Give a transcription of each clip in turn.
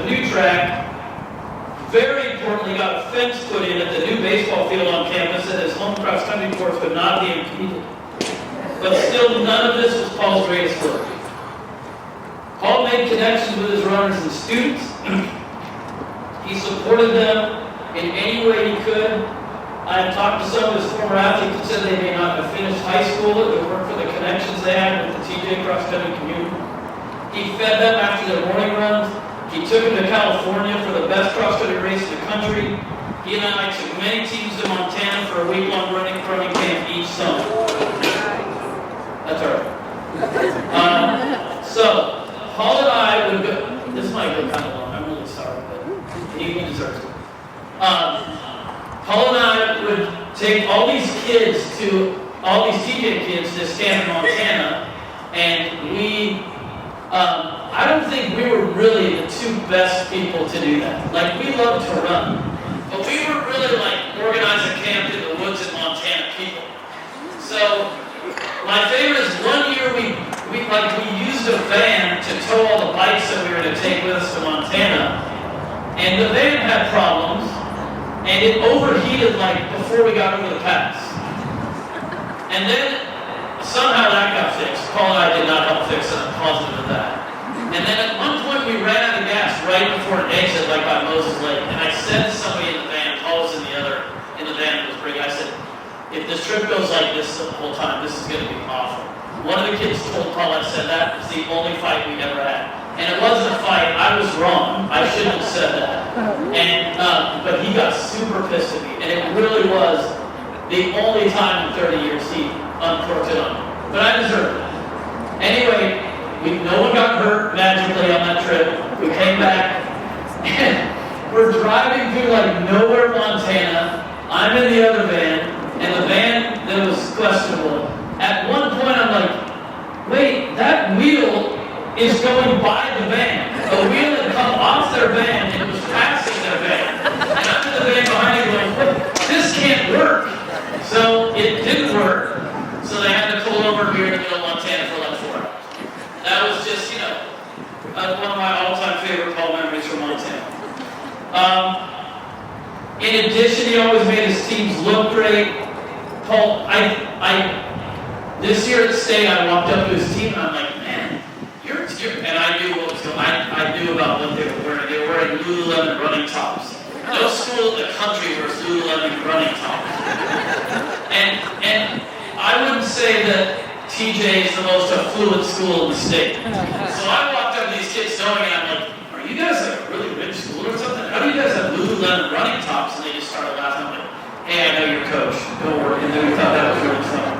new track. Very importantly, got a fence put in at the new baseball field on campus that his home cross-country course would not be impeded. But still, none of this was Paul's greatest work. Paul made connections with his runners and students. He supported them in any way he could. I have talked to some of his former athletes who said they may not have finished high school. It would work for the connections they had with the TJ cross-country community. He fed them after their morning runs. He took them to California for the best cross-country race in the country. He and I took many teams to Montana for a week-long running camp each summer. That's all right. So, Paul and I would go, this might go kind of long, I'm really sorry, but he deserves it. Paul and I would take all these kids all these TJ kids to Stanton, Montana, and we, I don't think we were really the two best people to do that. Like, we loved to run, but we were really like organize a camp in the woods in Montana people. So, my favorite is one year we used a van to tow all the bikes that we were going to take with us to Montana, and the van had problems, and it overheated like before we got over the pass. And then somehow that got fixed. Paul and I did not help fix it. I'm positive of that. And then at one point we ran out of gas right before an exit, like by Moses Lake. And I said to somebody in the van, Paul was in the van that was bringing, I said, if this trip goes like this the whole time, this is going to be awful. One of the kids told Paul, I said, that was the only fight we ever had. And it wasn't a fight, I was wrong. I shouldn't have said that. And, but he got super pissed at me. And it really was the only time in 30 years he uncorked it on me. But I deserved it. Anyway, no one got hurt magically on that trip. We came back, and we're driving through like nowhere, Montana. I'm in the other van, and the van that was questionable. At one point, I'm like, wait, that wheel is going by the van. A wheel had come off their van and was passing their van. And I'm in the van behind it going, this can't work. So it didn't work. So they had to pull over here in the middle of Montana for like 4 hours. That was just, one of my all-time favorite Paul memories from Montana. In addition, he always made his teams look great. Paul, this year at state, I walked up to his team and I'm like, man, and I knew what was going on. I knew about what they were wearing. They were wearing Lululemon running tops. No school in the country wears Lululemon running tops. And I wouldn't say that TJ is the most affluent school in the state. So I walked up to these kids knowing it, I'm like, are you guys like a really rich school or something? How do you guys have Lululemon running tops? And they just started laughing. I'm like, hey, I know your coach. Don't worry. And then we thought that was really fun.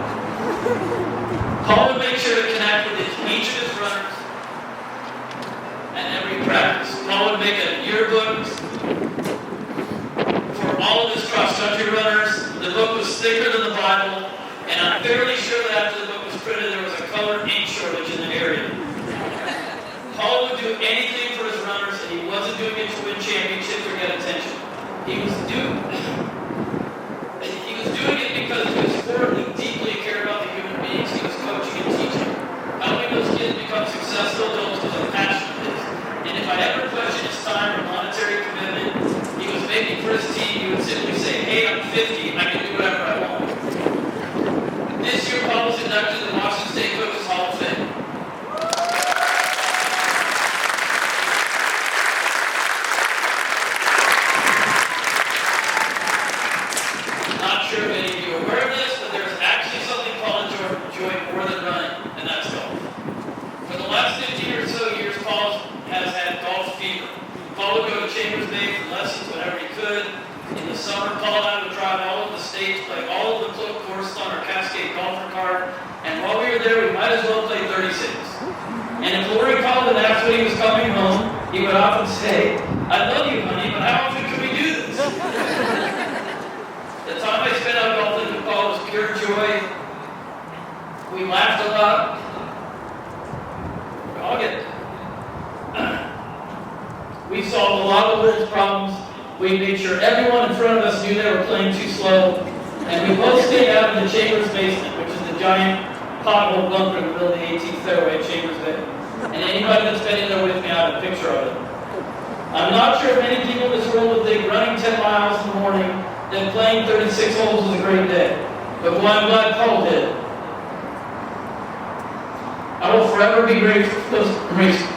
Paul would make sure to connect with each of his runners at every practice. Paul would make a yearbook for all of his cross-country runners. The book was thicker than the Bible, and I'm fairly sure that after the book was printed, there was a color ink shortage in the area. Paul would do anything for his runners, and he wasn't doing it to win championships or get attention. He was doing it because he was horribly, deeply cared about the human beings he was coaching and teaching. Helping those kids become successful, those was a passion of his. And if I ever questioned his time or monetary commitment, he was making for his team, he would simply say, hey, I'm 50, I can do whatever I want. This year, Paul was inducted to the Washington State Coaches Hall of Fame. Not sure if any of you are aware of this, but there's actually something Paul enjoyed more than running, and that's golf. For the last 15 or so years, Paul has had golf fever. Paul would go to Chambers Bay for lessons whenever he could. In the summer, Paul and I would drive all over the states, play all of the courses on our Cascade golfer cart, and while we were there, we might as well play 36. And if Lori called and asked when he was coming home, he would often say, I love you, honey, but how often can we do this? The time I spent out golfing with Paul was pure joy. We laughed a lot. We solved a lot of the world's problems. We made sure everyone in front of us knew they were playing too slow. And we both stayed out in the Chambers basement, which is the giant pothole bunker in the middle of the 18th fairway at Chambers Bay. And anybody that's been in there with me, I have a picture of it. I'm not sure if many people in this world would think running 10 miles in the morning, then playing 36 holes is a great day. But boy, I'm glad Paul did. I will forever be grateful for those races.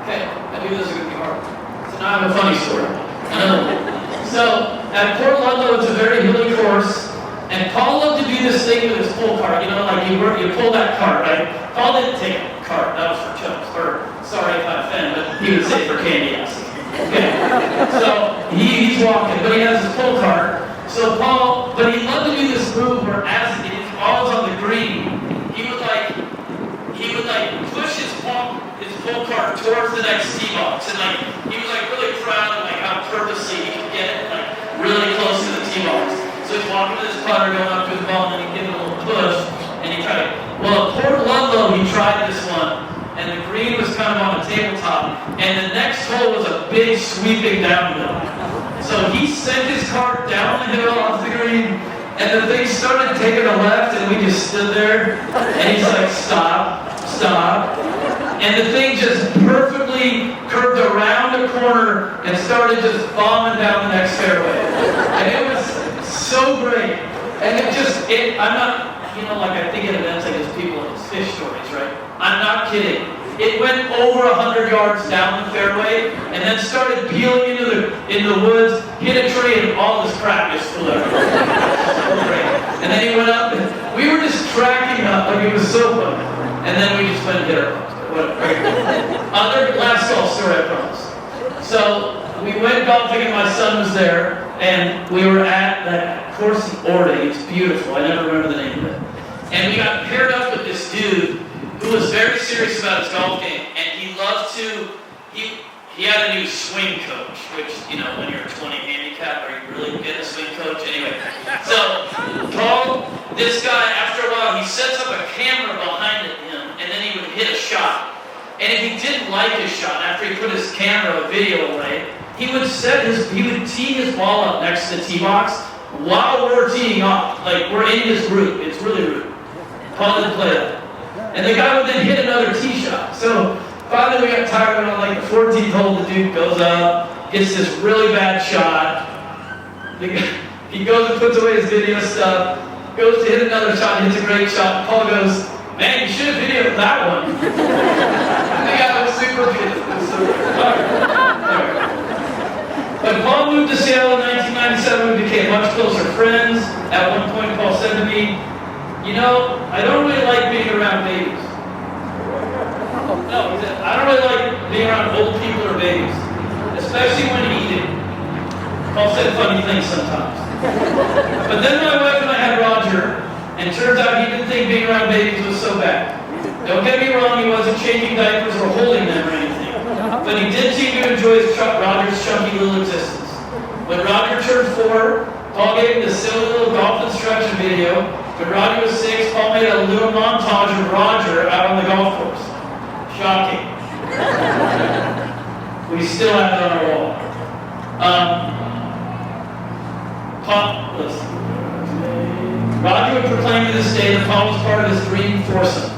Okay, I knew this was going to be hard. So now I have a funny story. So, at Port Ludlow, it's a very hilly course, and Paul loved to do this thing with his pull cart. You know, like you pull that cart, right? Paul didn't take a cart, that was for chumps. Or, sorry if I offend, but he would say for candy asses. Okay, so he's walking, but he has his pull cart. So Paul, but he loved to do this move where as ball's on the green, he would push his pull cart towards the next tee box, and he was really proud of how purposely he could get it really close to the tee box. So he's walking with his putter, going up to the ball, and then he gives it a little push, and he tried. Well, at Port Ludlow, he tried this one, and the green was kind of on a tabletop, and the next hole was a big sweeping downhill. So he sent his cart down the hill off the green, and the thing started taking a left, and we just stood there, and he's like, stop. And the thing just perfectly curved around a corner and started just bombing down the next fairway. And it was so great. And I'm not, I think at events like this, people in these fish stories, right? I'm not kidding. It went over 100 yards down the fairway and then started peeling into the woods, hit a tree, and all this crap just flew everywhere. So great. And then he went up, and we were just tracking up, it was so fun. And then we just went and hit our pumps. Whatever. Last golf story, I promise. So we went golfing, and my son was there, and we were at that course in Orde. It's beautiful. I never remember the name of it. And we got paired up with this dude who was very serious about his golf game, and he loved to. He had a new swing coach, which, when you're a 20 handicap, are you really getting a swing coach? Anyway, so Paul, this guy, after a while, he sets up a camera behind him, and then he would hit a shot. And if he didn't like his shot, after he put his camera, video away, he would tee his ball up next to the tee box while we're teeing off. Like, we're in this group. It's really rude. Paul didn't play that. And the guy would then hit another tee shot. So finally we got tired of it. On the 14th hole, the dude goes up, gets this really bad shot. He goes and puts away his video stuff, goes to hit another shot, hits a great shot. Paul goes, man, you should have videoed that one. The guy was super good. When Paul moved to Seattle in 1997, we became much closer friends. At one point, Paul said to me, I don't really like being around babies. No, he said, I don't really like being around old people or babies, especially when eating. Paul said funny things sometimes. But then my wife and I had Roger, and it turns out he didn't think being around babies was so bad. Don't get me wrong, he wasn't changing diapers or holding them or anything. But he did seem to enjoy Roger's chunky little existence. When Roger turned 4, Paul gave him this silly little golf instruction video. When Roger was 6, Paul made a little montage of Roger out on the golf course. Shocking. We still have it on our wall. Roger would proclaim to this day that Paul was part of his dream foursome.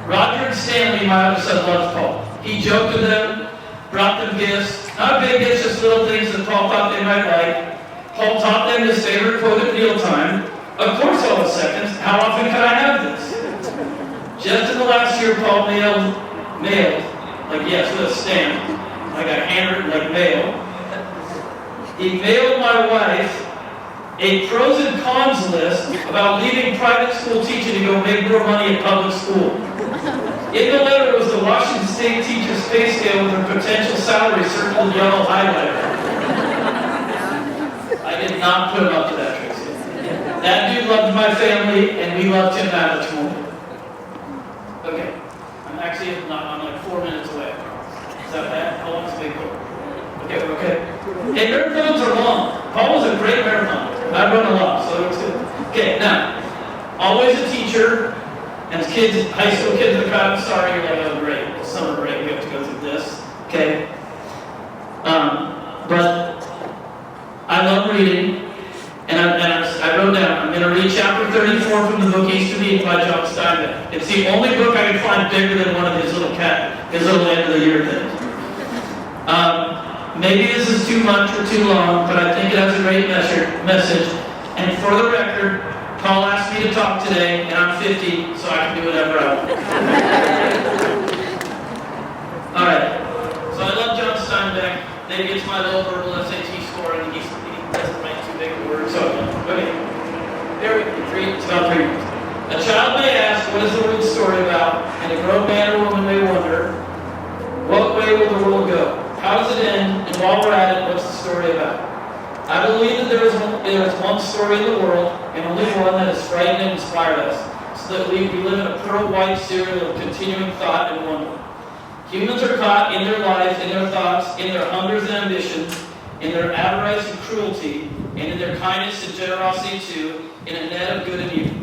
Roger and Stanley, my other son, loved Paul. He joked with them, brought them gifts, not big gifts, just little things that Paul thought they might like. Paul taught them his favorite quote at mealtime. Of course, all the seconds. How often can I have this? Just in the last year, Paul mailed, with a stamp, like a handwritten, mail. He mailed my wife a pros and cons list about leaving private school teaching to go make more money at public school. In the letter was the Washington State teacher's pay scale with her potential salary circled in yellow highlighter. I did not put him up to that, Tracy. That dude loved my family, and we loved him that much more. Okay. I'm like 4 minutes away. Is that bad? How long is the big goal? Okay, we're okay. Hey, marathons are long. Paul was a great marathon. I run a lot, so it was good. Okay, now, always a teacher, and kids, high school kids in the crowd, sorry, you're like, oh great, it's summer break, we have to go through this. Okay. But I love reading, and I wrote down, I'm going to read chapter 34 from the book East of Eden by John Steinbeck. It's the only book I can find bigger than one of his little end of the year things. Maybe this is too much or too long, but I think it has a great message. And for the record, Paul asked me to talk today, and I'm 50, so I can do whatever I want. All right. So I love John Steinbeck. Maybe it's my low verbal SAT score, and he doesn't make too big a word. So, okay. Bear with me. It's about 3 minutes. A child may ask, what is the world story about? And a grown man or woman may wonder, what way will the world go? How does it end? And while we're at it, what's the story about? I believe that there is one story in the world, and only one that has frightened and inspired us, so that we live in a pearl-white cereal of continuing thought and wonder. Humans are caught in their lives, in their thoughts, in their hungers and ambitions, in their avarice and cruelty, and in their kindness and generosity too, in a net of good and evil.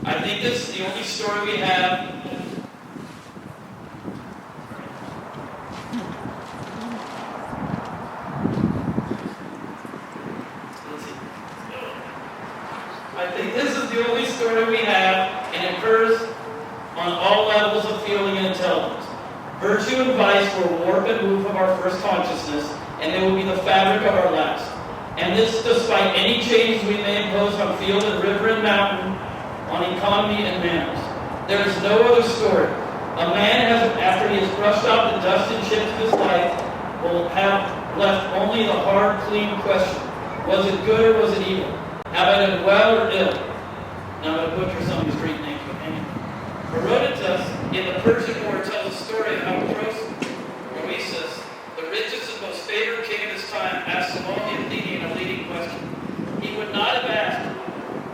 I think this is the only story we have. I think this is the only story we have, and it occurs on all levels of feeling and intelligence. Virtue and vice will warp and move of our first consciousness, and they will be the fabric of our last. And this despite any changes we may impose on field and river and mountain, on economy and manners. There is no other story. A man after he has brushed off the dust and chips of his life, will have left only the hard, clean question. Was it good or was it evil? Have I done well or ill? Now I'm going to butcher some of these Greek names. Herodotus, in the Persian War, tells a story of how Croesus, the richest and most favored king of his time, asked Simone the Athenian a leading question. He would not have asked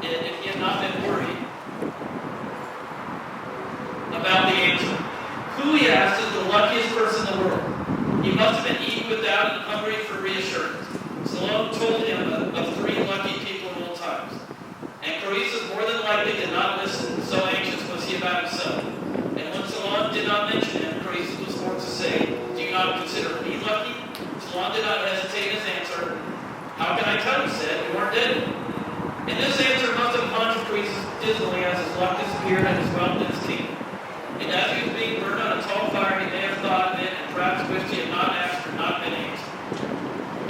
it if he had not been worried about the answer. Who, he asked, is the luckiest person in the world? He must have been eaten without and hungry for reassurance. Solon told him of 3 lucky people of old times. And Croesus more than likely did not listen, so anxious was he about himself. And when Solon did not mention him, Croesus was forced to say, do you not consider me lucky? Solon did not hesitate in his answer. How can I tell, he said, you aren't dead. And this answer must have plunged Croesus dismally as his luck disappeared and his wealth and his kingdom. And as he was being burned on a tall fire, he may have thought of it and perhaps wished he had not asked or not been answered.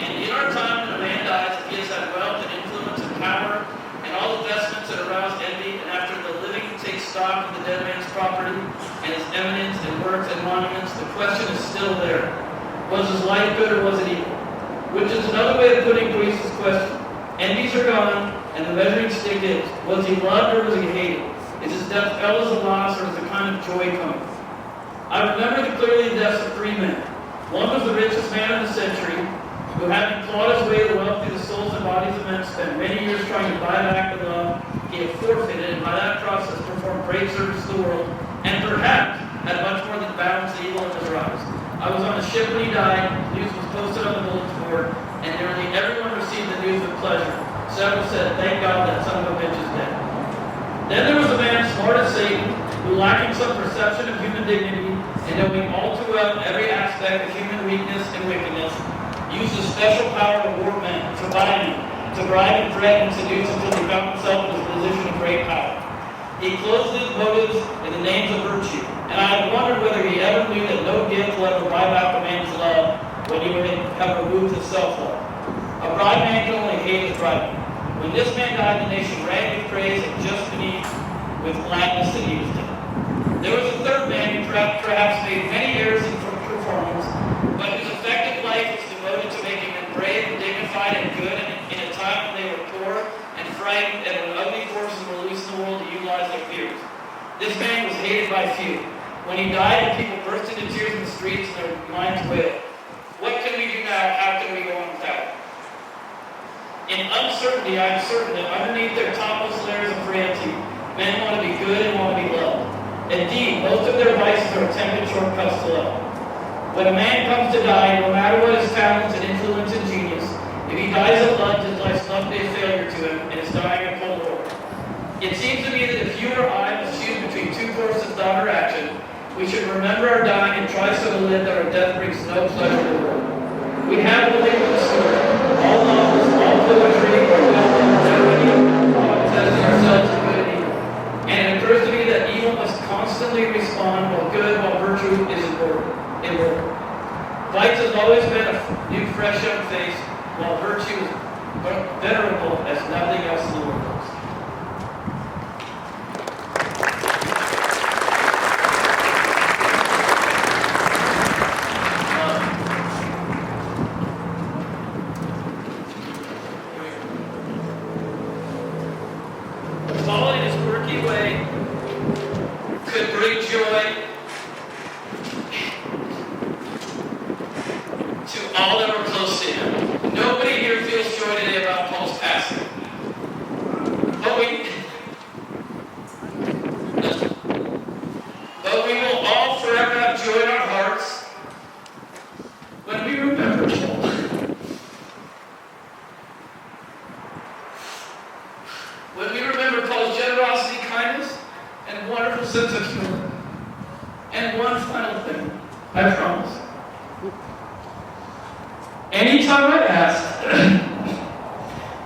And in our time, when a man dies, he has had wealth and influence and power and all the vestments that arouse envy, and after the living takes stock of the dead man's property and his eminence and works and monuments, the question is still there. Was his life good or was it evil? Which is another way of putting Croesus' question. Envies are gone, and the measuring stick is, was he loved or was he hated? Is his death felt as a loss or is a kind of joy coming? I remember clearly the deaths of 3 men. One was the richest man of the century, who having clawed his way to wealth through the souls and bodies of men, spent many years trying to buy back the love he had forfeited, and by that process performed great service to the world, and perhaps had much more than balanced the evil in his rise. I was on a ship when he died, news was posted on the bulletin board, and nearly everyone received the news with pleasure. Several said, thank God that son of a bitch is dead. Then there was a man smart as Satan, who lacking some perception of human dignity, and knowing all too well every aspect of human weakness and wickedness, used a special power to warp men, to bind them, to bribe and threaten and seduce until he found himself in a position of great power. He clothed his motives in the names of virtue, and I have wondered whether he ever knew that no gift will ever buy back a man's love when he would have removed his self-love. A bride man can only hate his bride. When this man died, the nation rang with praise and just beneath with gladness that he was dead. There was a third man who perhaps made many errors in performance, but whose effective life was devoted to making them brave and dignified and good in a time when they were poor and frightened and when ugly forces were loose in the world to utilize their fears. This man was hated by few. When he died, the people burst into tears in the streets and their minds wailed. What can we do now? How can we go on without it? In uncertainty, I am certain that underneath their topmost layers of frailty, men want to be good and want to be loved. Indeed, most of their vices are attempted shortcuts to love. When a man comes to die, no matter what his talents and influence and genius, if he dies of lunge, his life's must be a failure to him and is dying a cold war. It seems to me that if you or I must choose between 2 courses of thought or action, we should remember our dying and try so to live that our death brings no pleasure to the world. We have the liquid story. All novels, all poetry, testing ourselves in good and evil. And it occurs to me that evil must constantly respond while virtue is in order. Vice Science has always been a new, fresh young face, while virtue is venerable as nothing else in the world. Paul, in his quirky way, could bring joy to all that were close to him. Nobody here feels joy today about Paul's passing. But we will all forever have joy in our hearts when we remember Paul. When we remember Paul's generosity, kindness, and wonderful sense of humor. And one final thing, I promise. Anytime I asked,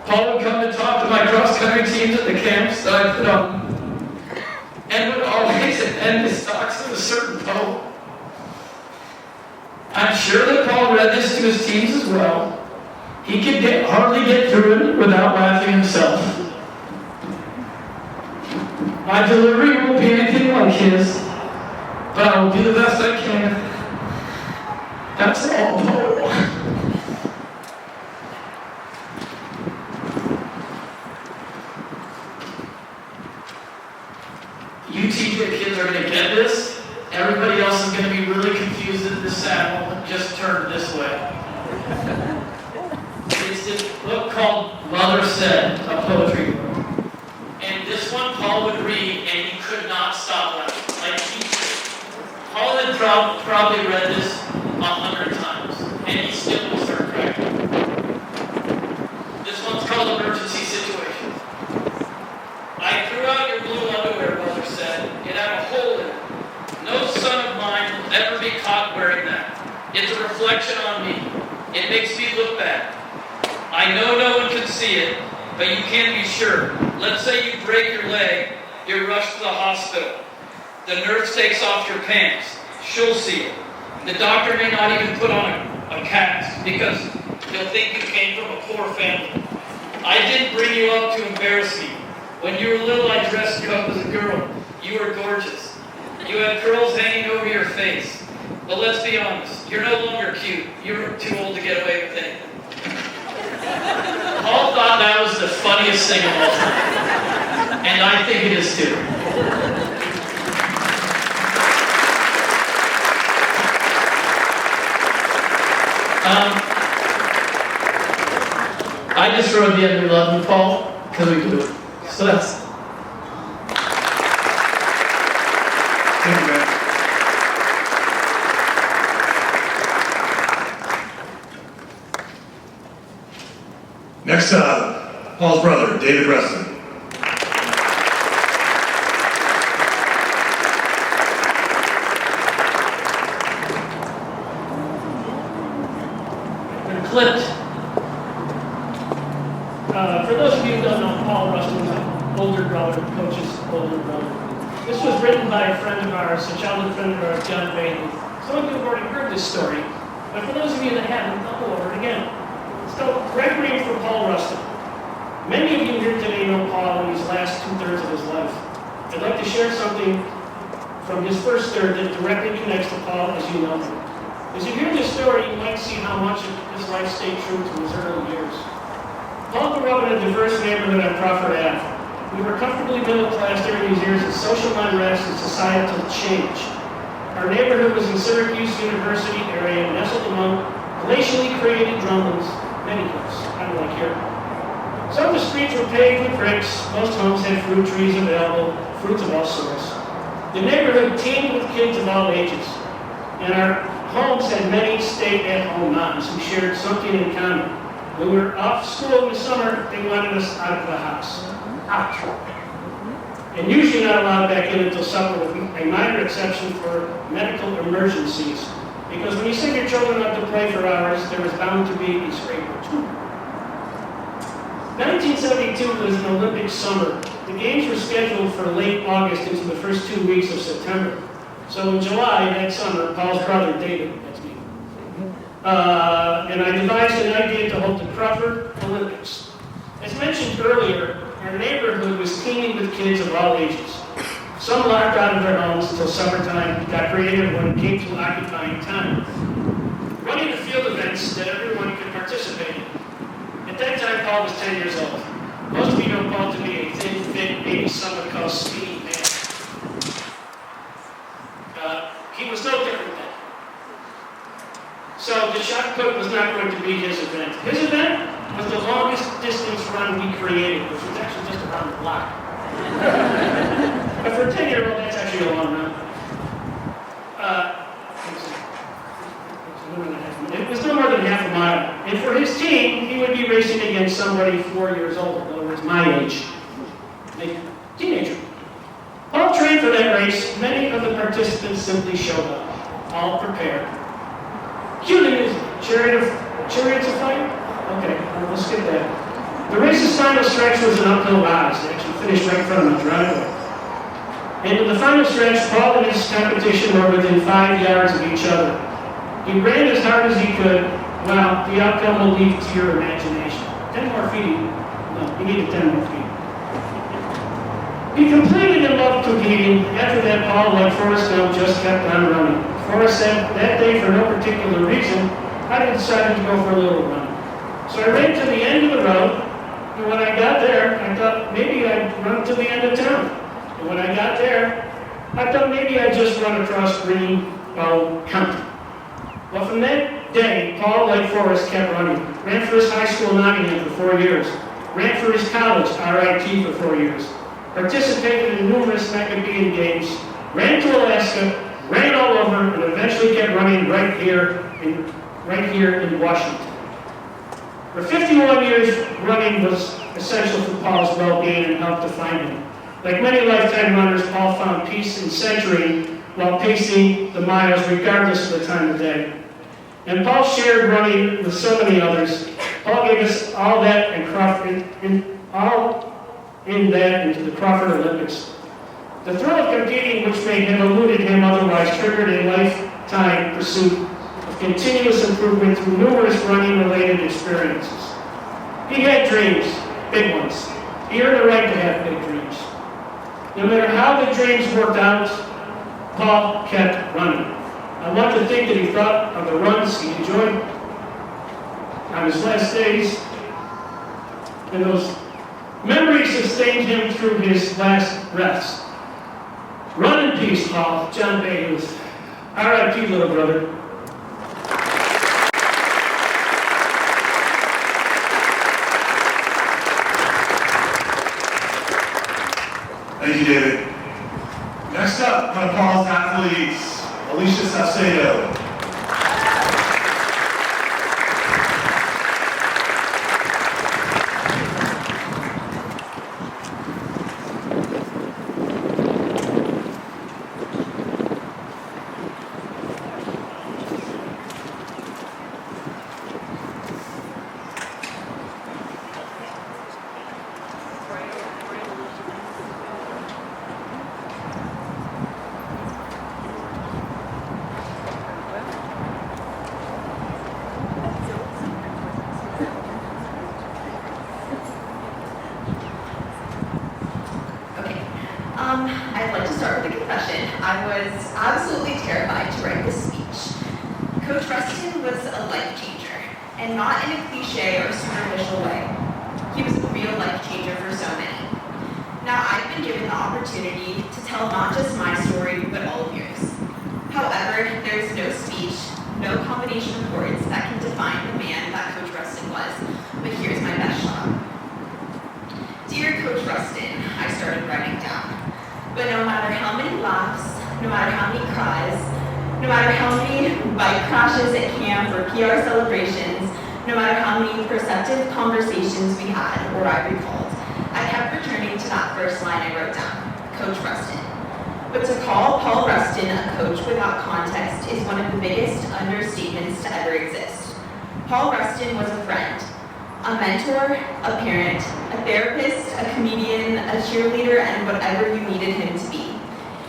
Paul would come to talk to my cross-country teams at the camps that I put on, and would always end his talks with a certain poem. I'm sure that Paul read this to his teams as well. He could hardly get through it without laughing himself. My delivery won't be anything like his, but I will do the best I can. That's all, Paul. You TJ kids are going to get this. Everybody else is going to be really confused at this sad moment. Just turn this way. It's this book called Mother Said, a poetry book. And this one Paul would read, and he could not stop laughing. Paul had probably read this 100 times, and he still would start cracking. This one's called Emergency Situation. I threw out your blue underwear, Mother said. It had a hole in it. No son of mine will ever be caught wearing that. It's a reflection on me. It makes me look bad. I know no one can see it, but you can be sure. Let's say you break your leg, you're rushed to the hospital. The nurse takes off your pants. She'll see it. The doctor may not even put on a cast because he'll think you came from a poor family. I didn't bring you up to embarrass me. When you were little, I dressed you up as a girl. You were gorgeous. You had curls hanging over your face. But let's be honest, you're no longer cute. You're too old to get away with anything. Paul thought that was the funniest thing of all time. And I think it is too. I just wrote the end we love you, Paul, because we can do it. So that's... Thank you, man. Next, Paul's brother, David Ruston. They're clipped. For those of you who don't know, Paul Ruston was an older brother, Coach's older brother. This was written by a friend of ours, a childhood friend of ours, John Bailey. Some of you have already heard this story, but for those of you that haven't, I'll go over it again. So, Gregory for Paul Ruston. Many of you here today know Paul in these last 2/3 of his life. I'd like to share something from his first third that directly connects to Paul as you know him. As you hear this story, you might see how much of his life stayed true to his early years. Paul grew up in a diverse neighborhood on Crawford Ave. We were comfortably middle class during these years of social unrest and societal change. Our neighborhood was in Syracuse University area, nestled among glacially created drumlins, many hills, kind of like here. Some of the streets were paved with bricks. Most homes had fruit trees available, fruits of all sorts. The neighborhood teemed with kids of all ages, and our homes had many stay-at-home moms who shared something in common. When we were off school in the summer, they wanted us out of the house. Out. And usually not allowed back in until supper, with a minor exception for medical emergencies. Because when you send your children up to play for hours, there was bound to be a scrape or two. 1972 was an Olympic summer. The games were scheduled for late August into the first 2 weeks of September. So in July, that summer, Paul's brother, David, that's me, and I devised an idea to hold the Crawford Olympics. As mentioned earlier, our neighborhood was teeming with kids of all ages. Some locked out of their homes until summertime, got creative when it came to occupying time. Running the field events that everyone could participate in. At that time, Paul was 10 years old. Most of you know Paul to be a thin, fit, maybe some would call skinny man. He was no different then. So the shot put was not going to be his event. His event was the longest distance run we created, which was actually just around the block. But for a 10-year-old, that's actually a long run. It was no more than half a mile. And for his team, he would be racing against somebody 4 years old, in other words, my age, a teenager. Paul trained for that race. Many of the participants simply showed up, all prepared. Cue the music. Chariots of Fire? Okay, we'll skip that. The race's final stretch was an uphill rise. They actually finished right in front of my driveway. And in the final stretch, Paul and his competition were within 5 yards of each other. He ran as hard as he could. Well, the outcome will leave to your imagination. 10 more feet. No, he needed 10 more feet. He completed and loved competing. After that, Paul, like Forrest Gump, just kept on running. Forrest said, that day, for no particular reason, I decided to go for a little run. So I ran to the end of the road, and when I got there, I thought maybe I'd run to the end of town. And when I got there, I thought maybe I'd just run across Greenbow County. Well, from that day, Paul, like Forrest, kept running. Ran for his high school in Nottingham for 4 years. Ran for his college, RIT, for 4 years. Participated in numerous Maccabean games. Ran to Alaska, ran all over, and eventually kept running right here in Washington. For 51 years, running was essential for Paul's well-being and helped define him. Like many lifetime runners, Paul found peace in centering while pacing the miles regardless of the time of day. And Paul shared running with so many others. Paul gave us all that and into the Crawford Olympics. The thrill of competing, which may have eluded him otherwise, triggered a lifetime pursuit of continuous improvement through numerous running-related experiences. He had dreams, big ones. He earned the right to have big dreams. No matter how the dreams worked out, Paul kept running. I want to think that he thought of the runs he enjoyed on his last days, and those memories sustained him through his last breaths. Run in peace, Paul. John Bayhus. R.I.P. little brother. Thank you, David. Next up, one of Paul's athletes, Alicia Saucedo. I'd like to start with a confession. I was absolutely terrified to write this speech. Coach Ruston was a life changer, and not in a cliche or superficial way. He was a real life changer for so many. Now, I've been given the opportunity to tell not just my story, but all of yours. However, there's no speech, no combination of words that can define the man that Coach Ruston was, but here's my best shot. Dear Coach Ruston, I started writing down. But no matter how many laughs, no matter how many cries, no matter how many bike crashes at camp or PR celebrations, no matter how many perceptive conversations we had or I recalled, I kept returning to that first line I wrote down, Coach Ruston. But to call Paul Ruston a coach without context is one of the biggest understatements to ever exist. Paul Ruston was a friend, a mentor, a parent, a therapist, a comedian, a cheerleader, and whatever you needed him to be.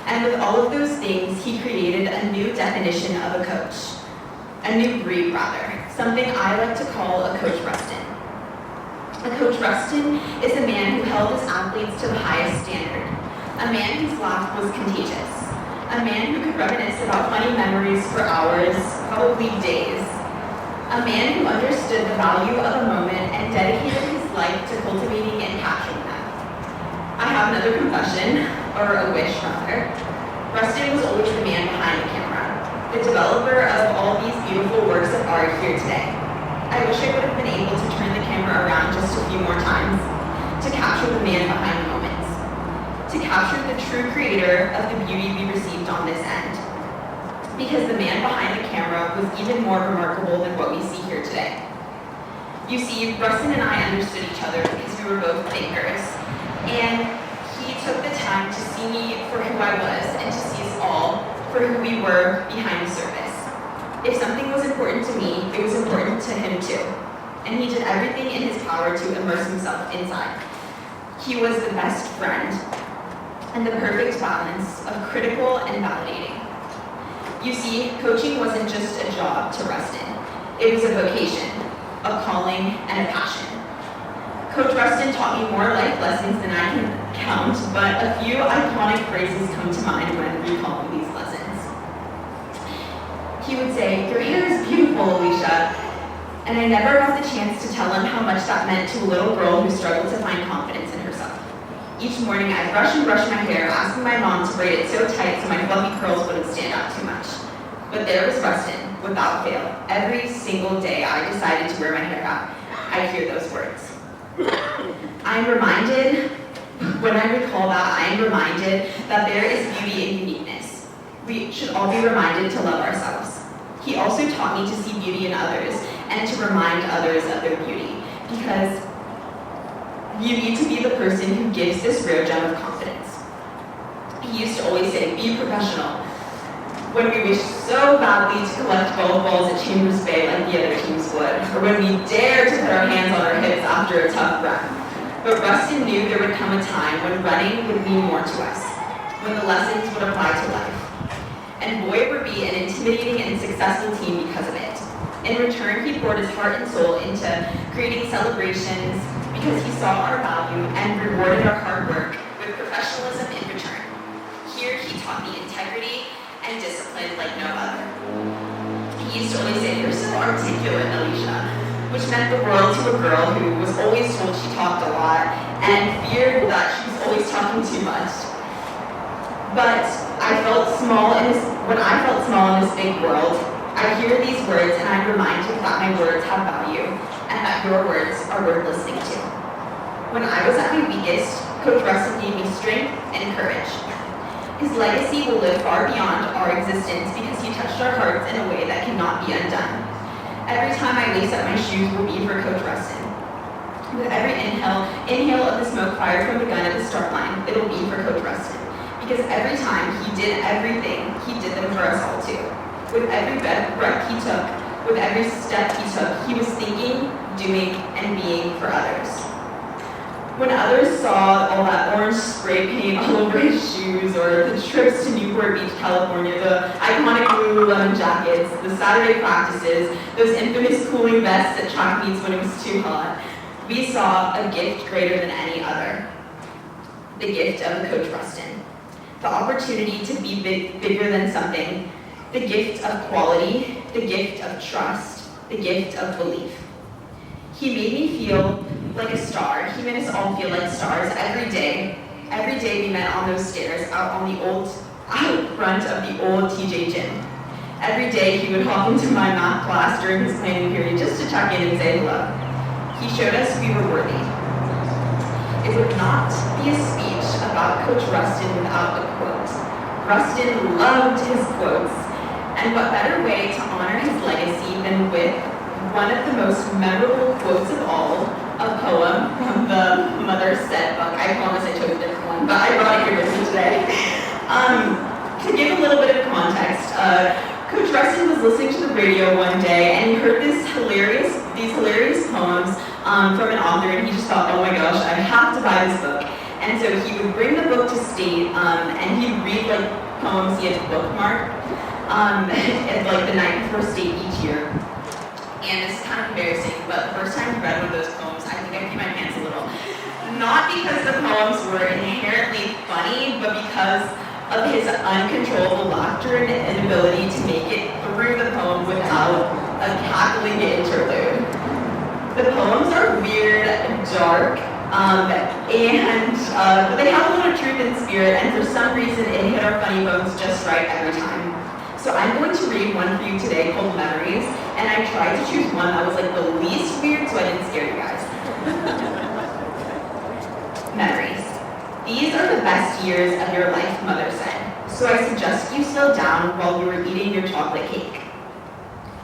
And with all of those things, he created a new definition of a coach. a new breed rather, something I like to call a Coach Ruston. A Coach Ruston is a man who held his athletes to the highest standard, a man whose laugh was contagious, a man who could reminisce about funny memories for hours, probably days, a man who understood the value of a moment and dedicated his life to cultivating and capturing them. I have another confession, or a wish rather. Ruston was always the man behind the camera, the developer of all these beautiful works of art here today. I wish I would have been able to turn the camera around just a few more times to capture the man behind the moments, to capture the true creator of the beauty we received on this end. Because the man behind the camera was even more remarkable than what we see here today. You see, Ruston and I understood each other because we were both thinkers, and he took the time to see me for who I was and to see us all for who we were behind the surface. If something was important to me, it was important to him too, and he did everything in his power to immerse himself inside. He was the best friend and the perfect balance of critical and validating. You see, coaching wasn't just a job to Ruston. It was a vocation, a calling, and a passion. Coach Ruston taught me more life lessons than I can count, but a few iconic phrases come to mind when recalling these lessons. He would say, "Your hair is beautiful, Alicia," and I never got the chance to tell him how much that meant to a little girl who struggled to find confidence in herself. Each morning I'd brush and brush my hair, asking my mom to braid it so tight so my fluffy curls wouldn't stand out too much. But there was Ruston, without fail. Every single day I decided to wear my hair out, I'd hear those words. I'm reminded, when I recall that, I am reminded that there is beauty in uniqueness. We should all be reminded to love ourselves. He also taught me to see beauty in others and to remind others of their beauty, because you need to be the person who gives this rare gem of confidence. He used to always say, "Be professional," when we wish so badly to collect golf balls at Chambers Bay like the other teams would, or when we dare to put our hands on our hips after a tough run. But Ruston knew there would come a time when running would mean more to us, when the lessons would apply to life. And boy, would be an intimidating and successful team because of it. In return, he poured his heart and soul into creating celebrations because he saw our value and rewarded our hard work with professionalism in return. Here, he taught me integrity and discipline like no other. He used to always say, "You're so articulate, Alicia," which meant the world to a girl who was always told she talked a lot and feared that she was always talking too much. But when I felt small in this big world, I hear these words and I'm reminded that my words have value and that your words are worth listening to. When I was at my weakest, Coach Ruston gave me strength and courage. His legacy will live far beyond our existence because he touched our hearts in a way that cannot be undone. Every time I lace up my shoes will be for Coach Ruston. With every inhale of the smoke fired from the gun at the start line, it'll be for Coach Ruston. Because every time he did everything, he did them for us all too. With every breath he took, with every step he took, he was thinking, doing, and being for others. When others saw all that orange spray paint all over his shoes, or the trips to Newport Beach, California, the iconic Lululemon jackets, the Saturday practices, those infamous cooling vests at track meets when it was too hot, we saw a gift greater than any other. The gift of Coach Ruston. The opportunity to be bigger than something. The gift of quality. The gift of trust. The gift of belief. He made me feel like a star. He made us all feel like stars every day. Every day we met on those stairs out front of the old TJ gym. Every day he would hop into my math class during his planning period just to check in and say hello. He showed us we were worthy. It would not be a speech about Coach Ruston without a quote. Ruston loved his quotes, and what better way to honor his legacy than with one of the most memorable quotes of all, a poem from the Mother Said book. I promise I chose a different one, but I brought it here with me today. To give a little bit of context, Coach Ruston was listening to the radio one day and he heard these hilarious poems from an author, and he just thought, oh my gosh, I have to buy this book. And so he would bring the book to state and he'd read like poems he had bookmarked. It's like the night before state each year. And this is kind of embarrassing, but the first time I read one of those poems, I think I peed my pants a little. Not because the poems were inherently funny, but because of his uncontrollable laughter and inability to make it through the poem without a cackling interlude. The poems are weird, dark, but they have a lot of truth and spirit, and for some reason it hit our funny bones just right every time. So I'm going to read one for you today called Memories, and I tried to choose one that was like the least weird so I didn't scare you guys. Memories. These are the best years of your life, Mother said, so I suggest you slow down while you were eating your chocolate cake.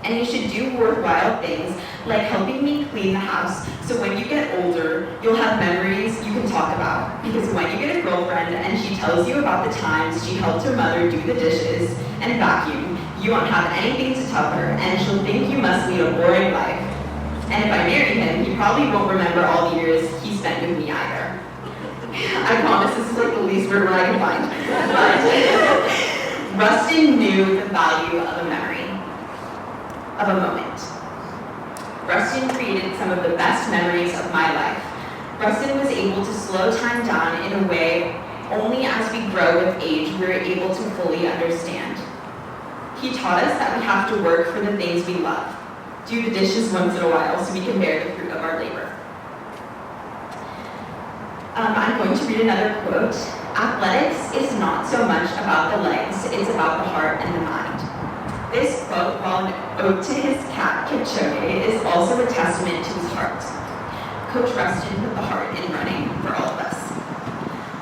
And you should do worthwhile things like helping me clean the house, so when you get older, you'll have memories you can talk about. Because when you get a girlfriend and she tells you about the times she helped her mother do the dishes and vacuum, you won't have anything to tell her, and she'll think you must lead a boring life. And if I marry him, he probably won't remember all the years he spent with me either. I promise this is like the least weird one I can find. But Ruston knew the value of a memory, of a moment. Ruston created some of the best memories of my life. Ruston was able to slow time down in a way only as we grow with age we're able to fully understand. He taught us that we have to work for the things we love, do the dishes once in a while so we can bear the fruit of our labor. I'm going to read another quote. Athletics is not so much about the legs, it's about the heart and the mind. This quote, while an ode to his cat, Kipchoge, is also a testament to his heart. Coach Ruston put the heart in running for all of us.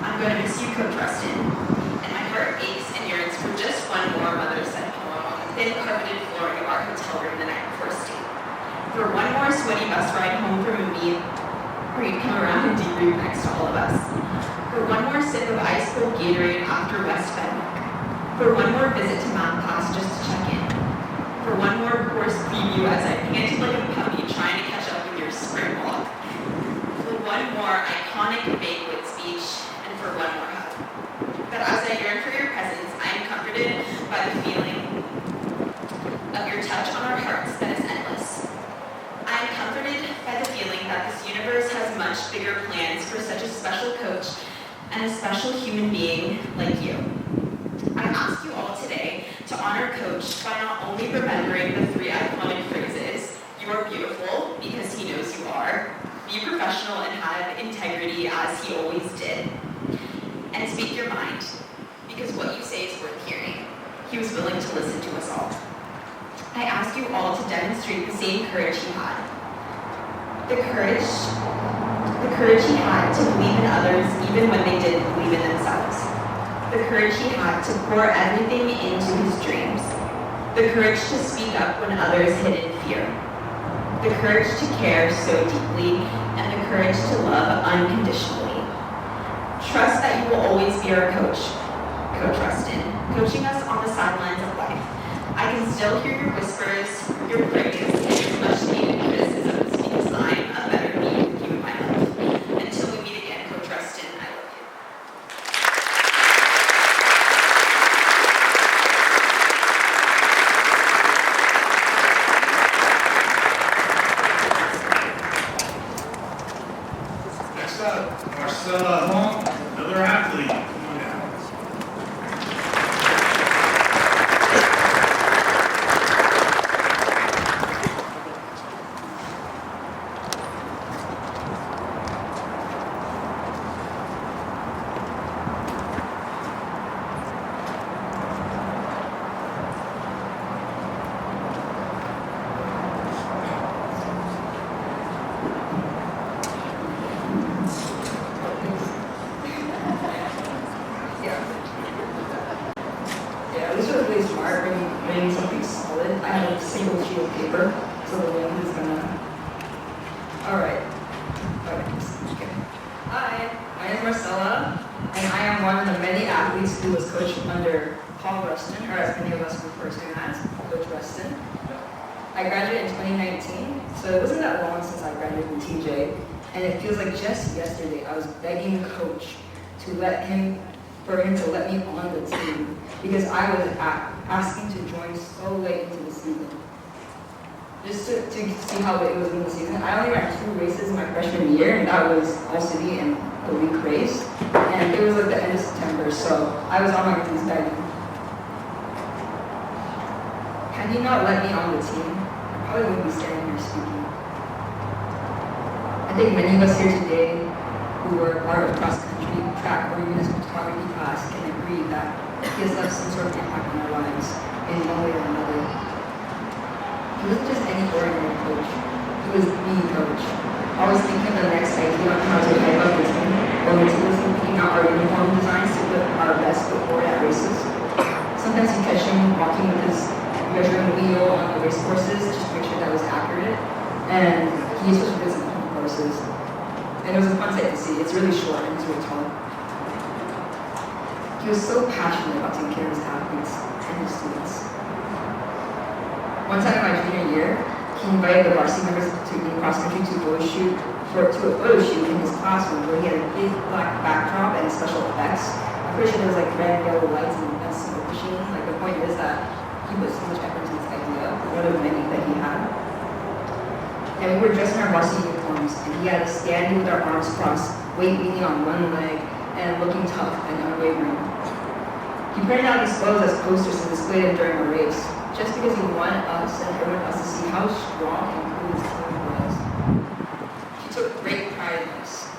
I'm going to miss you, Coach Ruston, and my heart aches and yearns for just one more Mother Said poem on the thin carpeted flooring of our hotel room the night before state. For one more sweaty bus ride home from a meet, where you'd come around and debrief next to all of us. For one more sip of ice-cold Gatorade after West Fenwick. For one more visit to math class just to check in. For one more course preview as I panted like a puppy trying to catch up with your spring walk. For one more iconic banquet speech, and for one more hug. But as I yearn for your presence, I am comforted by the feeling of your touch on our hearts that is endless. I am comforted by the feeling that this universe has much bigger plans for such a special coach and a special human being like you. I ask you all today to honor Coach by not only remembering the 3 iconic phrases, you are beautiful because he knows you are, be professional and have integrity as he always did, and speak your mind because what you say is worth hearing. He was willing to listen to us all. I ask you all to demonstrate the same courage he had. The courage he had to believe in others even when they didn't believe in themselves. The courage he had to pour everything into his dreams. The courage to speak up when others hid in fear. The courage to care so deeply, and the courage to love unconditionally. Trust that you will always be our coach, Coach Ruston, coaching us on the sidelines of life. I can still hear your whispers, your praise, and your much needed criticisms because I'm a better me with you in my life. Until we meet again, Coach Ruston, I love you. Next up, Marcella Hong, another athlete. Come on down. Yeah, this was really smart when making something solid. I had a single sheet of paper, so the wind is gonna. Alright. Okay. Hi, my name is Marcella, and I am one of the many athletes who was coached under Paul Ruston, or as many of us refer to him as Coach Ruston. I graduated in 2019, so it wasn't that long since I graduated from TJ, and it feels like just yesterday I was begging Coach to let him for him to let me on the team because I was asking to join so late into the season. Just to see how it was in the season. I only ran 2 races in my freshman year, and that was All City and the week race. And it was like the end of September, so I was on my knees begging. Had he not let me on the team, I probably wouldn't be standing here speaking. I think many of us here today who were part of cross-country, track, or even a photography class can agree that he has left some sort of impact on our lives in one way or another. He wasn't just any ordinary coach. He was the coach. Always thinking of the next idea on how to hype up the team, or meticulously picking out our uniform designs to put our best foot forward at races. Sometimes you catch him walking with his measuring wheel on the race courses just to make sure that was accurate. And he especially did some home courses. And it was a fun sight to see. It's really short and he's really tall. He was so passionate about taking care of his athletes and his students. One time in my junior year, he invited the varsity members to in cross country to a photo shoot in his classroom where he had a big black backdrop and special effects. I'm pretty sure there was like red and yellow lights and smoke machines. Like the point is that he put so much effort into this idea, one of many that he had. And we were dressed in our varsity uniforms, and he had us standing with our arms crossed, weight leaning on one leg, and looking tough and unwavering. He printed out these photos as posters and displayed them during a race, just because he wanted us and everyone else to see how strong and cool his team was. He took great pride in us.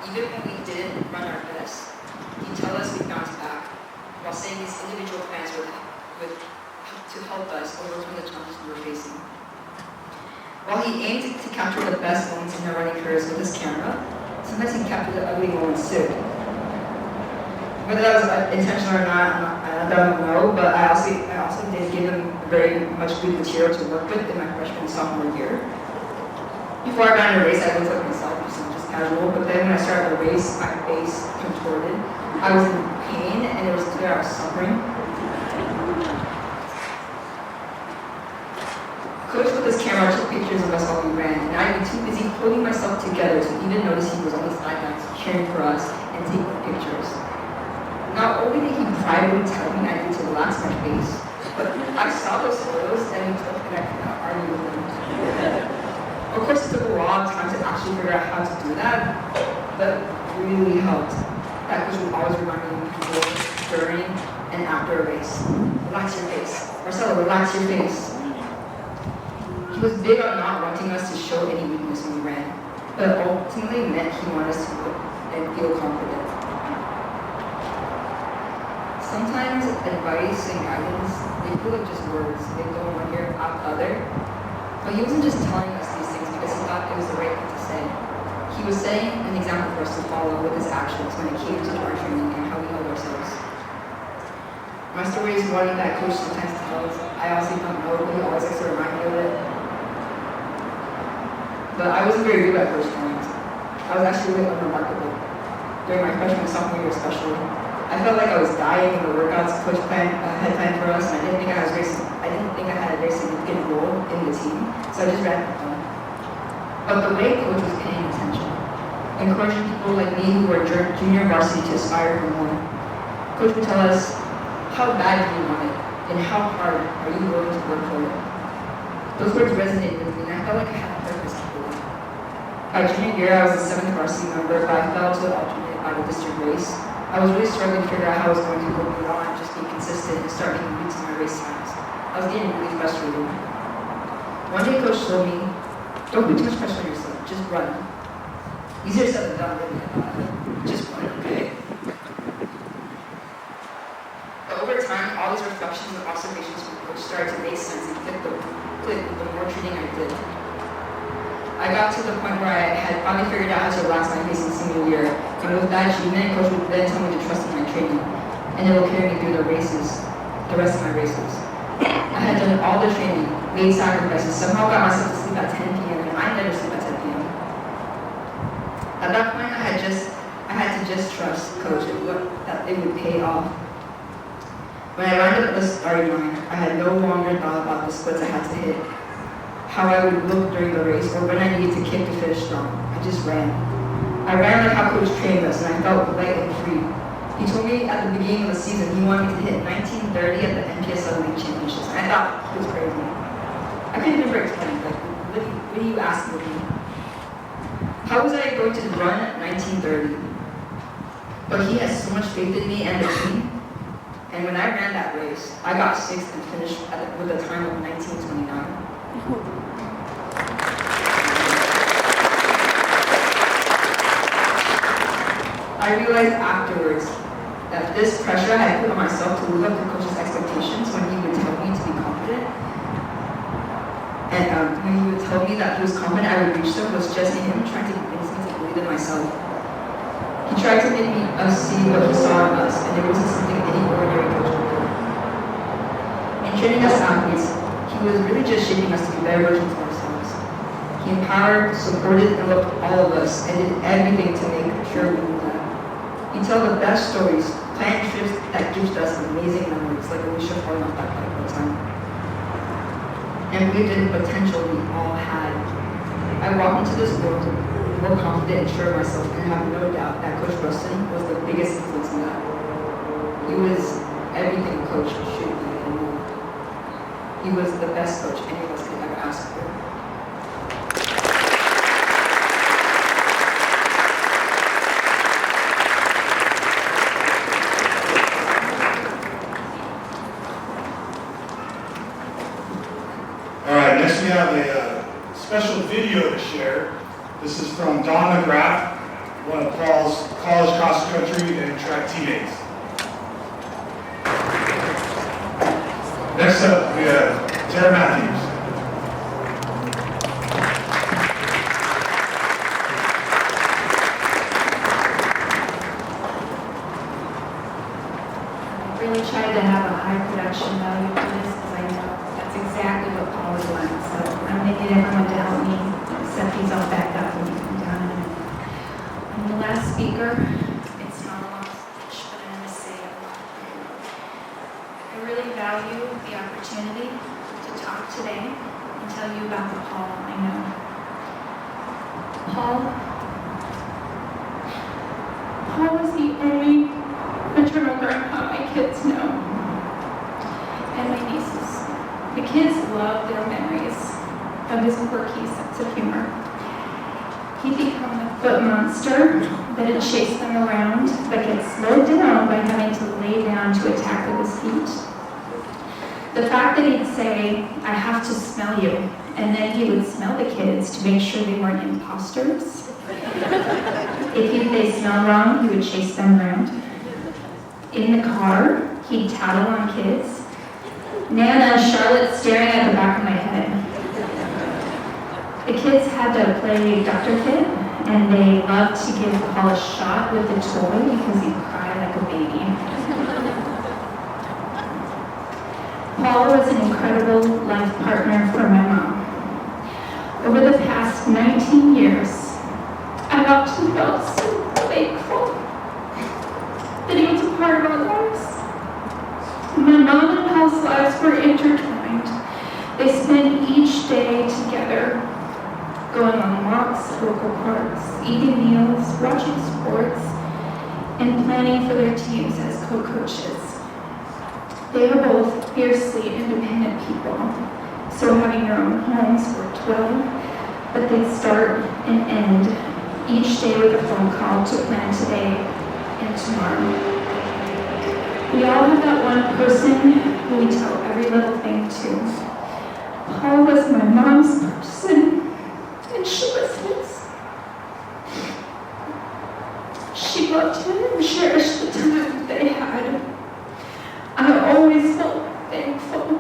Even when we didn't run our best, he'd tell us we bounced back, while saying these individual plans would to help us overcome the challenges we were facing. While he aimed to capture the best moments in our running careers with his camera, sometimes he captured the ugly moments too. Whether that was intentional or not, I don't know, but I also did give him very much good material to work with in my freshman and sophomore year. Before I ran a race, I looked like myself, just casual, but then when I started the race, my face contorted. I was in pain, and it was clear I was suffering. Coach with his camera took pictures of us while we ran, and I'd be too busy holding myself together to even notice he was on the sidelines cheering for us and taking pictures. Not only did he privately tell me I need to relax my face, but I saw those photos and he told me I could not argue with him. Of course, it took a long time to actually figure out how to do that, but it really helped. That coach would always remind me people during and after a race. Relax your face. Marcelo, relax your face. He was big on not wanting us to show any weakness when we ran, but ultimately meant he wanted us to look and feel confident. Sometimes advice and guidance, they feel like just words. They don't want to hear out other. But he wasn't just telling us these things because he thought it was the right thing to say. He was setting an example for us to follow with his actions when it came to our training and how we held ourselves. My story is one that coach sometimes tells. I also don't know, but he always likes to remind me of it. But I wasn't very good at first times. I was actually really unremarkable. During my freshman and sophomore year especially. I felt like I was dying in the workouts coach had planned for us, and I didn't think I had a very significant role in the team, so I just ran for fun. But the way coach was paying attention, encouraging people like me who were junior varsity to aspire for more. Coach would tell us, how bad do you want it, and how hard are you willing to work for it? Those words resonated with me, and I felt like I had a purpose to do it. By junior year, I was the 7th varsity member, but I fell to the alternate by the district race. I was really struggling to figure out how I was going to go beyond just being consistent and start making beats in my race times. I was getting really frustrated. One day coach told me, don't put too much pressure on yourself, just run. Easier said than done, really. Just run, okay? But over time, all these reflections and observations from coach started to make sense and click with the more training I did. I got to the point where I had finally figured out how to relax my face in senior year, and with that achievement, coach would then tell me to trust in my training, and it will carry me through the rest of my races. I had done all the training, made sacrifices, somehow got myself to sleep at 10 p.m., and I never sleep at 10 p.m. At that point, I had to just trust coach that it would pay off. When I landed at the starting line, I had no longer thought about the splits I had to hit, how I would look during the race, or when I needed to kick to finish strong. I just ran. I ran like how coach trained us, and I felt light and free. He told me at the beginning of the season he wanted me to hit 1930 at the NPSL League Championships. And I thought he was crazy. I couldn't even explain, like, what are you asking of me? How was I going to run at 1930? But he has so much faith in me and the team. And when I ran that race, I got 6th and finished with a time of 1929. I realized afterwards that this pressure I had put on myself to live up to coach's expectations when he would tell me to be confident. And when he would tell me that he was confident I would reach them was just him trying to convince me to believe in myself. He tried to make us see what he saw in us, and it wasn't something any ordinary coach would do. In training us athletes, he was really just shaping us to be better versions of ourselves. He empowered, supported, and loved all of us, and did everything to make sure we knew that. He tell the best stories, planned trips that gives us amazing memories, like Alicia falling off that bike all the time. And believed in the potential we all had. I walked into this world more confident and sure of myself, and have no doubt that Coach Ruston was the biggest influence in that. He was everything a coach should be and more. He was the best coach any of us could ever ask for. All right, next we have a special video to share. This is from Don McGrath, one of Paul's college cross country and track teammates. Next up, we have Tara Matthews. I really tried to have a high production value for this because I know that's exactly what Paul was wanting. So I'm thinking everyone to help me set these all back up when you come down. I'm the last speaker. It's not a long speech, but I'm going to say a lot. I really value the opportunity to talk today and tell you about the Paul I know. Paul was the only maternal grandpa my kids know, and my nieces. The kids love their memories of his quirky sense of humor. He'd become the foot monster that had chased them around, but gets slowed down by having to lay down to attack with his feet. The fact that he'd say, "I have to smell you," and then he would smell the kids to make sure they weren't imposters. If they smelled wrong, he would chase them around. In the car, he'd tattle on kids. Nana, Charlotte's staring at the back of my head. The kids had to play Dr. Kid, and they loved to give Paul a shot with the toy because he'd cry like a baby. Paul was an incredible life partner for my mom. Over the past 19 years, I've often felt so thankful that he was a part of our lives. My mom and Paul's lives were intertwined. They spent each day together, going on walks at local parks, eating meals, watching sports, and planning for their teams as co-coaches. They are both fiercely independent people, so having their own homes worked well, but they'd start and end each day with a phone call to plan today and tomorrow. We all have that one person who we tell every little thing to. Paul was my mom's person, and she was his. She loved him and cherished the time they had. I always felt thankful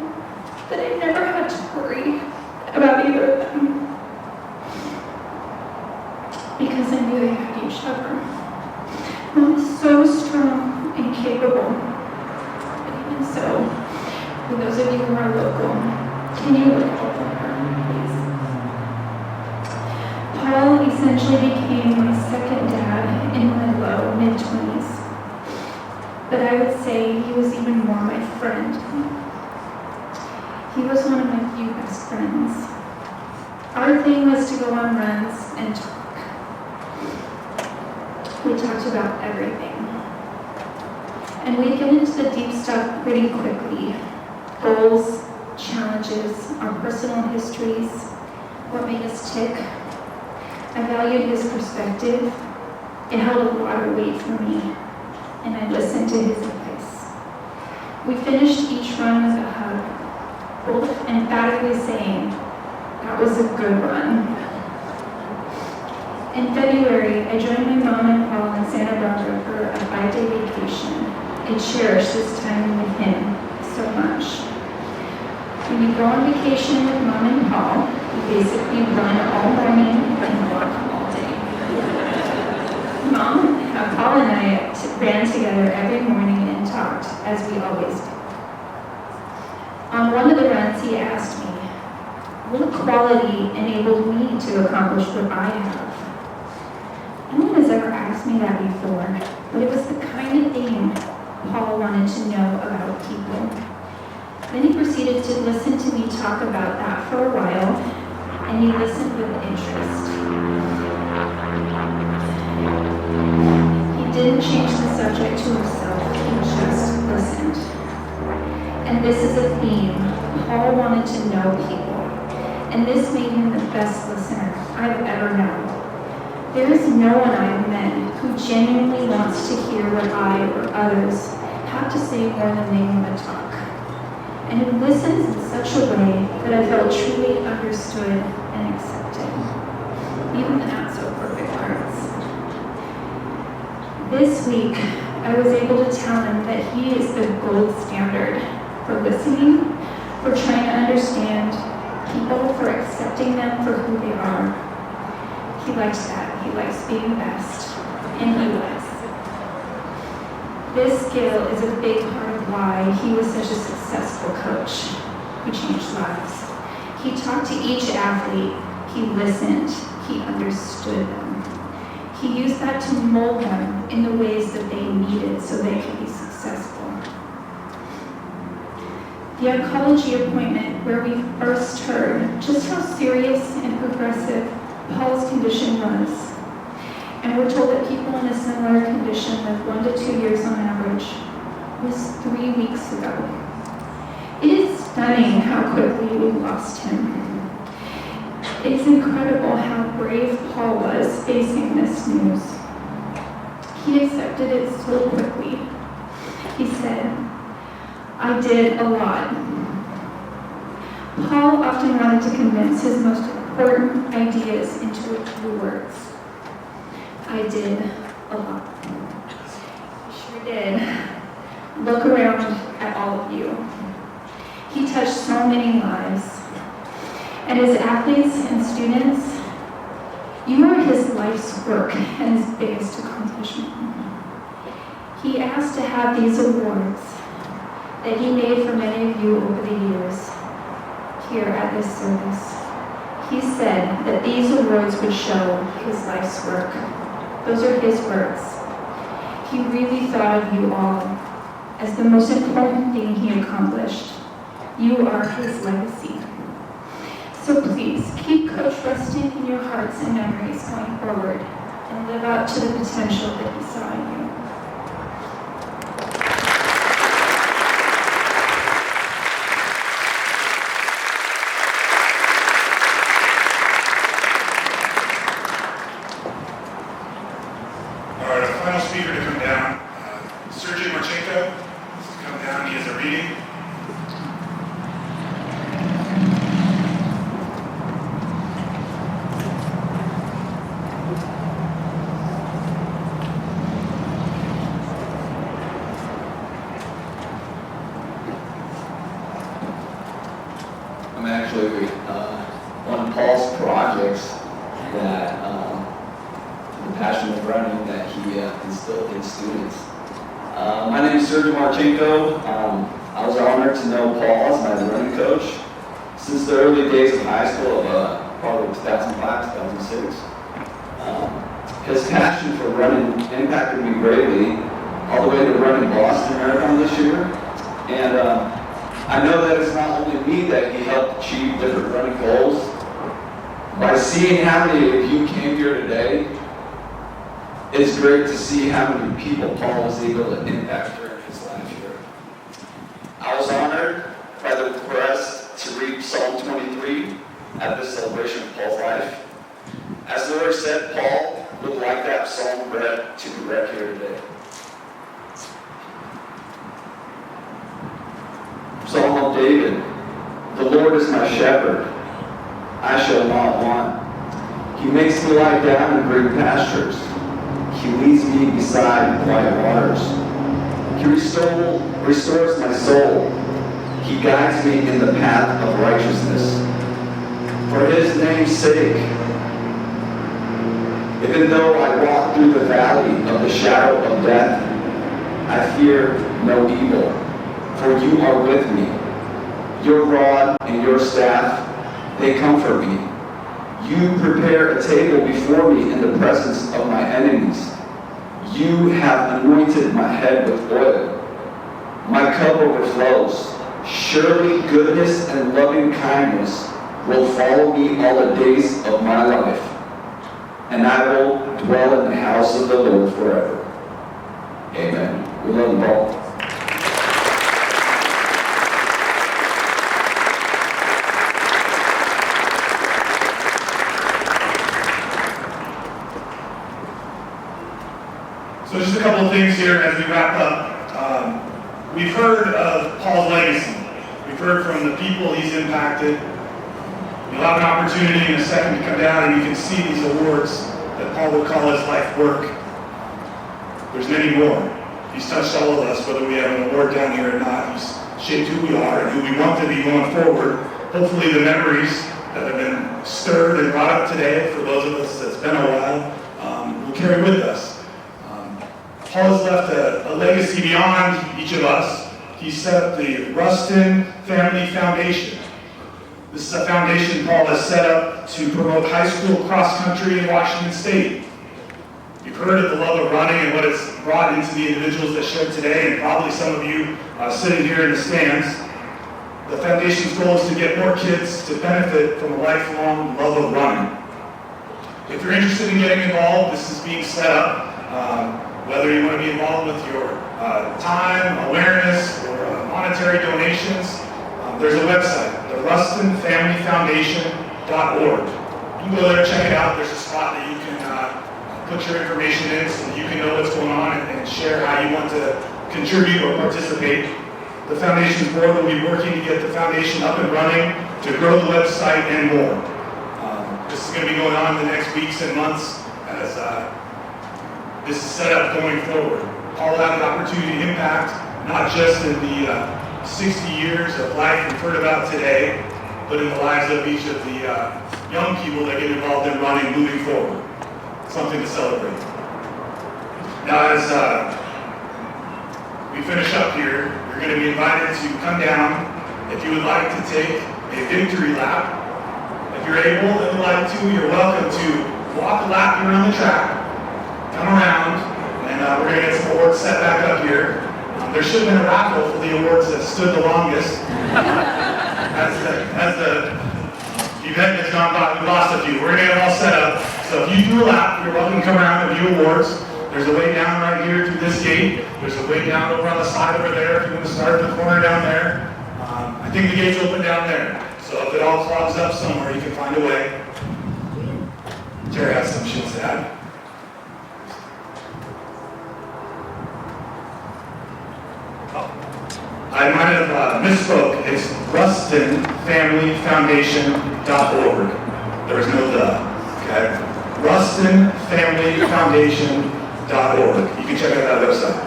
that I never had to worry about either of them, because I knew they had each other. Mom is so strong and capable. But even so, for those of you who are local, can you look up on her, please? Paul essentially became my second dad in my low mid-20s. But I would say he was even more my friend. He was one of my few best friends. Our thing was to go on runs and talk. We talked about everything. And we get into the deep stuff pretty quickly. Goals, challenges, our personal histories, what made us tick. I valued his perspective. It held a lot of weight for me, and I listened to his advice. We finished each run with a hug, both emphatically saying, "That was a good run." In February, I joined my mom and Paul in Santa Barbara for a 5-day vacation. I cherished this time with him so much. When you go on vacation with Mom and Paul, you basically run all morning and walk all day. Paul and I ran together every morning and talked, as we always do. On one of the runs, he asked me, what quality enabled me to accomplish what I have? No one has ever asked me that before, but it was the kind of thing Paul wanted to know about people. Then he proceeded to listen to me talk about that for a while, and he listened with interest. He didn't change the subject to himself, he just listened. And this is a theme. Paul wanted to know people, and this made him the best listener I've ever known. There is no one I've met who genuinely wants to hear what I or others have to say more than they want to talk, and who listens in such a way that I felt truly understood and accepted, even the not so perfect parts. This week, I was able to tell him that he is the gold standard for listening, for trying to understand people, for accepting them for who they are. He likes that. He likes being best, and he was. This skill is a big part of why he was such a successful coach who changed lives. He talked to each athlete, he listened, he understood them. He used that to mold them in the ways that they needed so they could be successful. The oncology appointment where we first heard just how serious and progressive Paul's condition was, and we're told that people in a similar condition live 1 to 2 years on average, was 3 weeks ago. It is stunning how quickly we lost him. It's incredible how brave Paul was facing this news. He accepted it so quickly. He said, I did a lot. Paul often wanted to condense his most important ideas into a few words. I did a lot. He sure did. Look around at all of you. He touched so many lives. And as athletes and students, you are his life's work and his biggest accomplishment. He asked to have these awards that he made for many of you over the years here at this service. He said that these awards would show his life's work. Those are his words. He really thought of you all as the most important thing he accomplished. You are his legacy. So please, keep Coach Ruston in your hearts and memories going forward and live up to the potential that he saw in you. All right, our final speaker to come down, Sergey Marchenko, to come down. He has a reading. I'm actually one of Paul's projects that the passion of running that he instilled in students. My name is Sergey Marchenko. I was honored to know Paul as my running coach since the early days of high school, probably 2005, 2006. His passion for running impacted me greatly, all the way to running Boston Marathon this year. And I know that it's not only me that he helped achieve different running goals. By seeing how many of you came here today, it's great to see how many people Paul was able to impact during his Psalm 23 at this celebration of Paul's life. As the Lord said, Paul would like that psalm read to be read here today. Psalm of David. The Lord is my shepherd, I shall not want. He makes me lie down in green pastures. He leads me beside quiet waters. He restores my soul. He guides me in the path of righteousness. For his name's sake, even though I walk through the valley of the shadow of death, I fear no evil, for you are with me. Your rod and your staff, they comfort me. You prepare a table before me in the presence of my enemies. You have anointed my head with oil. My cup overflows. Surely goodness and loving kindness will follow me all the days of my life, and I will dwell in the house of the Lord forever. Amen. We love you all. So just a couple of things here as we wrap up. We've heard of Paul's legacy. We've heard from the people he's impacted. You'll have an opportunity in a second to come down and you can see these awards that Paul would call his life work. There's many more. He's touched all of us, whether we have an award down here or not. He's shaped who we are and who we want to be going forward. Hopefully the memories that have been stirred and brought up today, for those of us that's been a while, will carry with us. Paul has left a legacy beyond each of us. He set up the Ruston Family Foundation. This is a foundation Paul has set up to promote high school cross country in Washington State. You've heard of the love of running and what it's brought into the individuals that shared today, and probably some of you sitting here in the stands. The foundation's goal is to get more kids to benefit from a lifelong love of running. If you're interested in getting involved, this is being set up. Whether you want to be involved with your time, awareness, or monetary donations, there's a website, the RustonFamilyFoundation.org. You can go there, check it out. There's a spot that you can put your information in so you can know what's going on and share how you want to contribute or participate. The foundation's board will be working to get the foundation up and running, to grow the website and more. This is going to be going on in the next weeks and months as this is set up going forward. Paul had an opportunity to impact not just in the 60 years of life we've heard about today, but in the lives of each of the young people that get involved in running moving forward. Something to celebrate. Now as we finish up here, you're going to be invited to come down if you would like to take a victory lap. If you're able and would like to, you're welcome to walk a lap around the track. Come around, and we're going to get some awards set back up here. There should have been a raffle for the awards that stood the longest. As the event has gone by, we lost a few. We're going to get them all set up. So if you do a lap, you're welcome to come around and view awards. There's a way down right here through this gate. There's a way down over on the side over there if you want to start in the corner down there. I think the gate's open down there. So if it all clogs up somewhere, you can find a way. Jerry has some shit to add. I might have misspoke. It's RustonFamilyFoundation.org. There is no the. Okay? RustonFamilyFoundation.org. You can check out that website.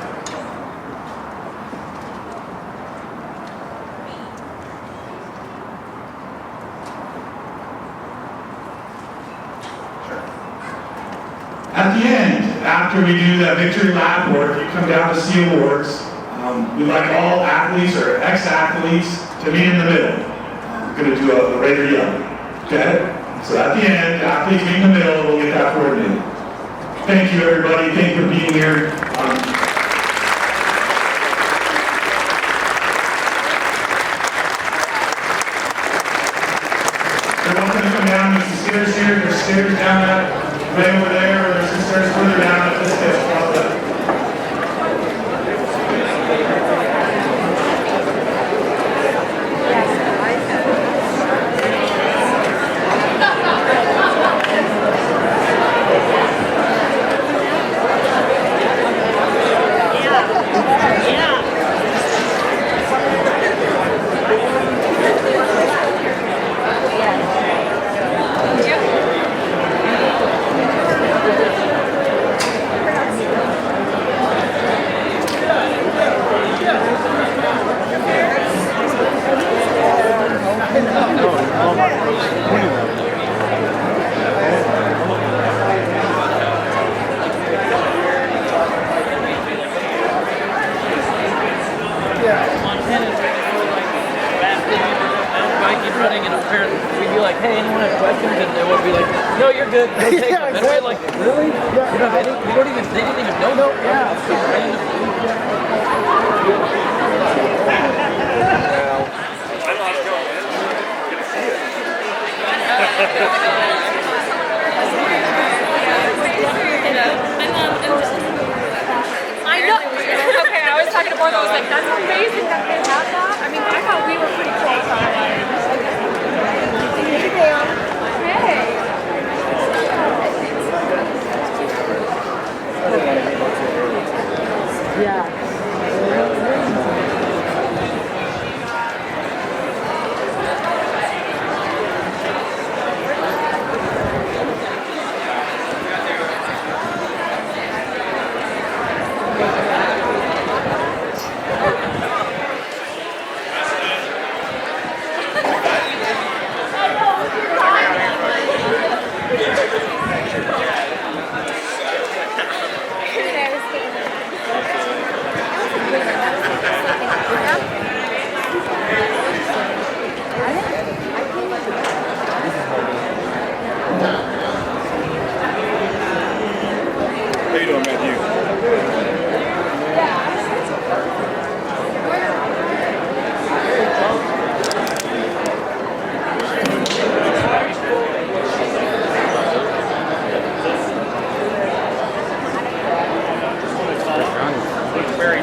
Sure. At the end, after we do that victory lap, or if you come down to see awards, we'd like all athletes or ex-athletes to meet in the middle. We're going to do a regular yelling. Okay? So at the end, athletes meet in the middle, we'll get that coordinated. Thank you, everybody. Thank you for being here. You're welcome to come down. There's some stairs here. There's stairs down that way over there, or there's some stairs further down at this stairs across that. you're good. Go take them. And we're like, really? Yeah. They didn't even know. No, yeah. I know. Okay, I was talking to Bortho. I was like, that's amazing that they have that. I mean, I thought we were pretty close on it. Hey. Yeah. How you doing, Matthew? Very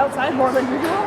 outside more than usual.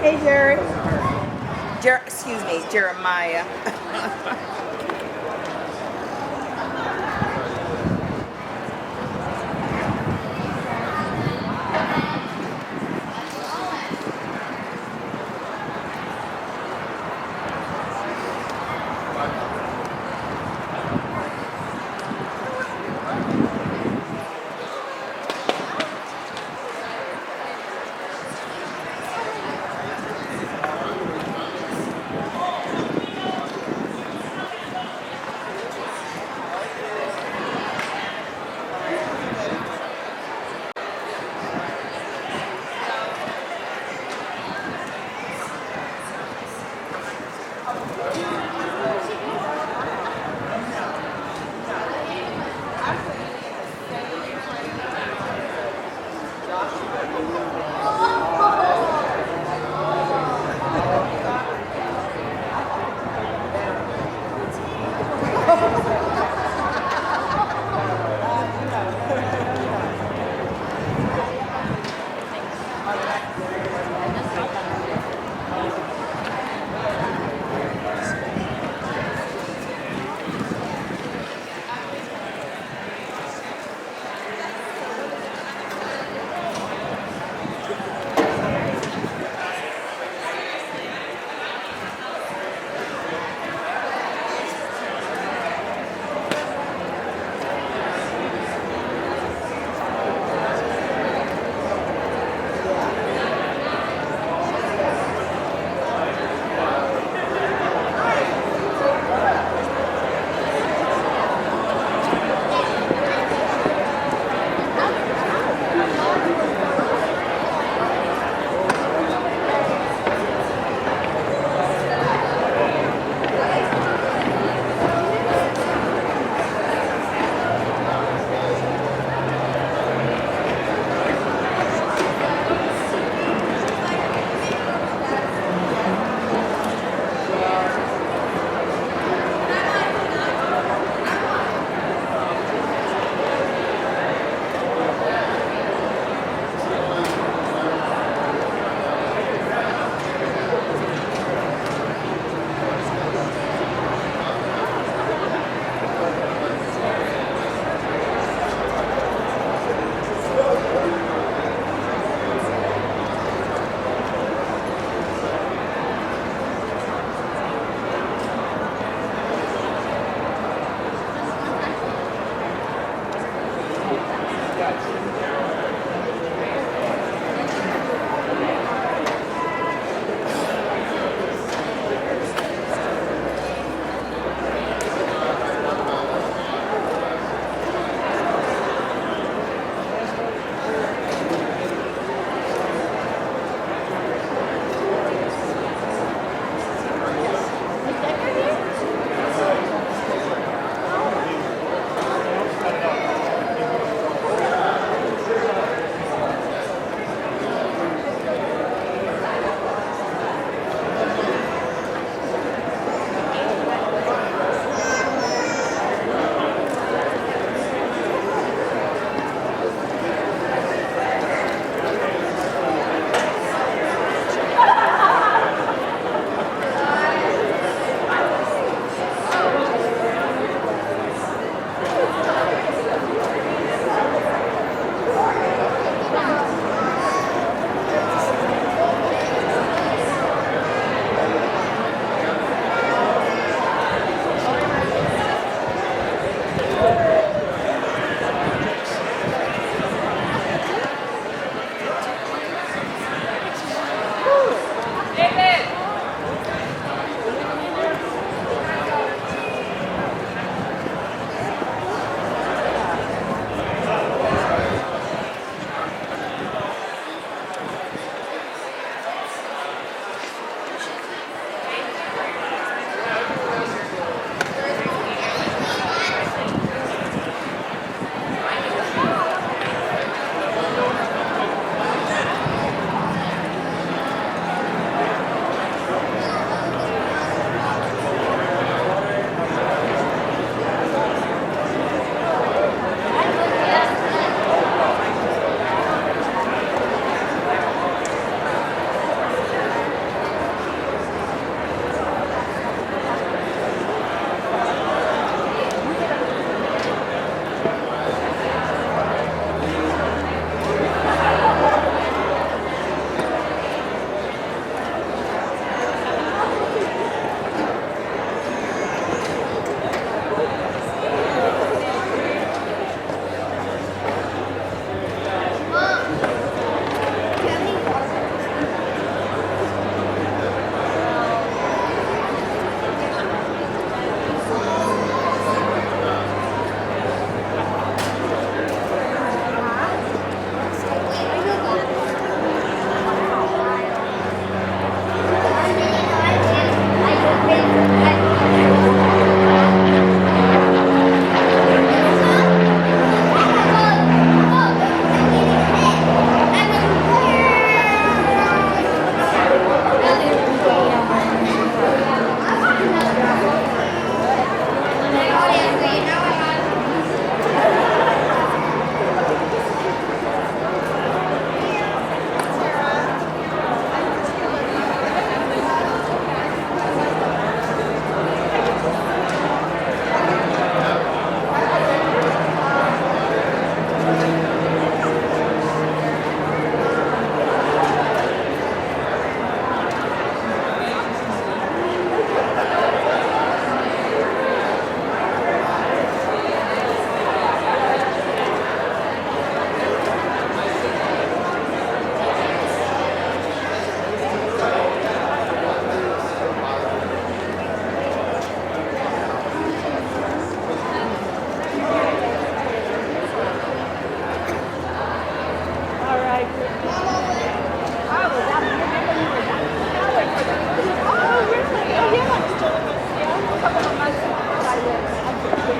Hey, Jared. Excuse me, Jeremiah.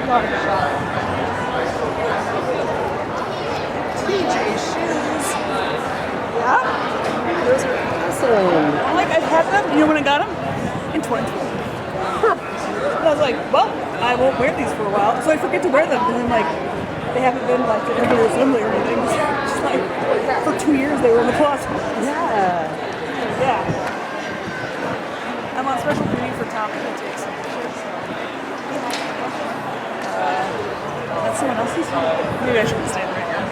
TJ shoes. Yeah? Those are awesome. I'm like, I've had them. You know when I got them? In 2012. And I was like, well, I won't wear these for a while. So I forget to wear them. And then, like, they haven't been, like, in every assembly or anything. Just like, for 2 years they were in the closet. Yeah. Yeah. I'm on special duty for Tom to take some pictures. That's someone else's? Maybe I shouldn't stand right now.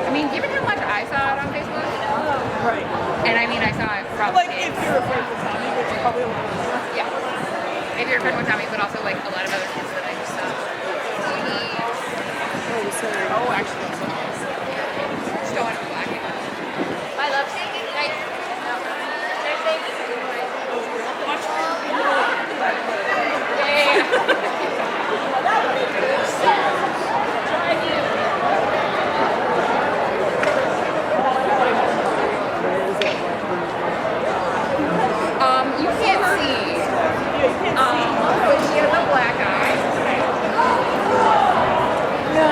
I mean, given how much I saw it on Facebook, Right. and I mean, I saw it from Like, kids. if you're afraid of Tommy, which is probably a lot of people. Yeah. If you're a friend with Tommy, but also like a lot of other kids that I just saw. Oh, sorry. Oh, actually, just don't want to be black. My love shaking. Nice. You can't see. But she has a black eye. No.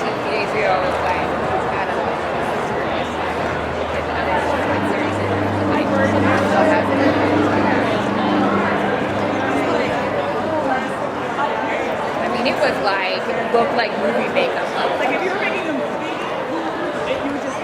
TPA's ago was like, I don't know. Serious. Like, so has it. I mean, it was like, it looked like movie makeup. Like, if you were making a movie, you would just,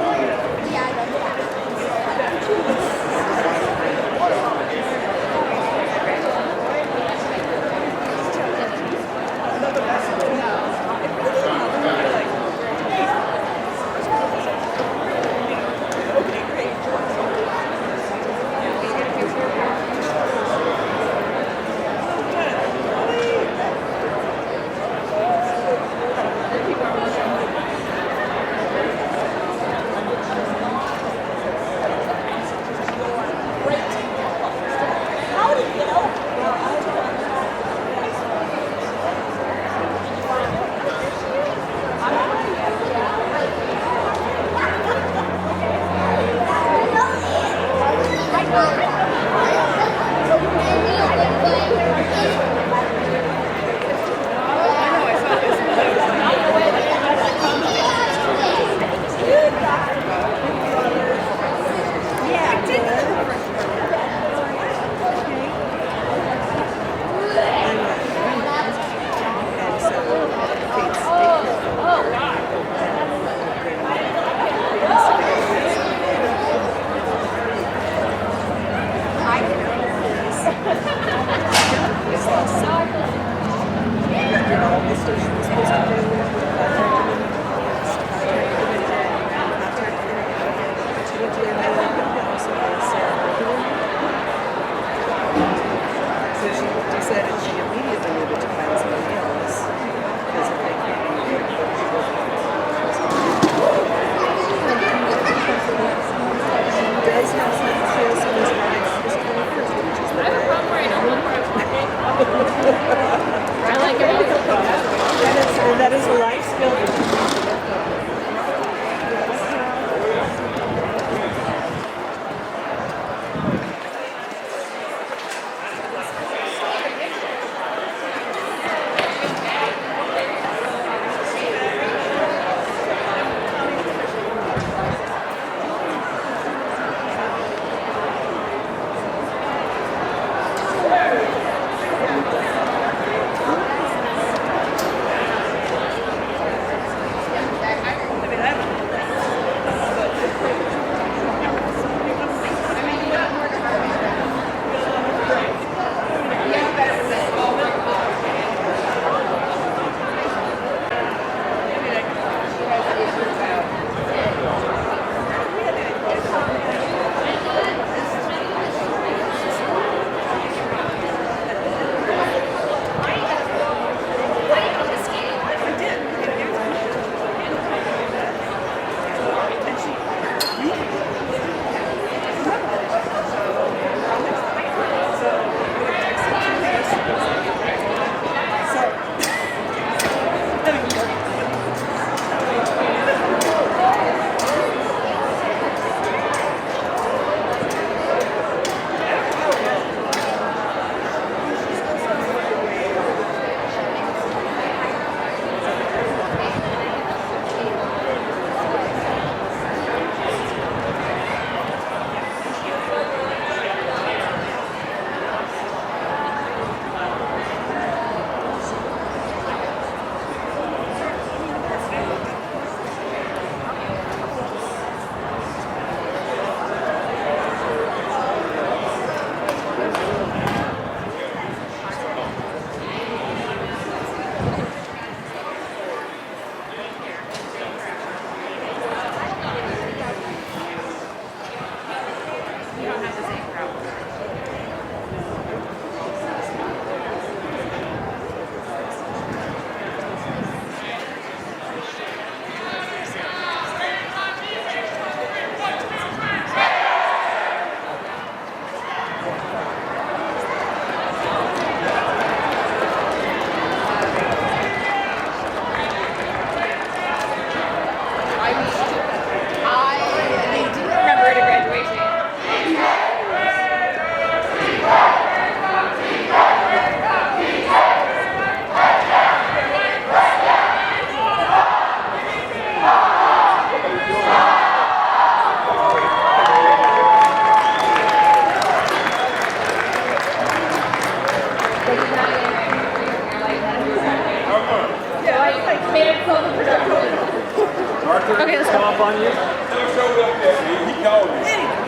made it so productive. Arthur, Okay, let's go. come up on you. He showed up that day. He called me.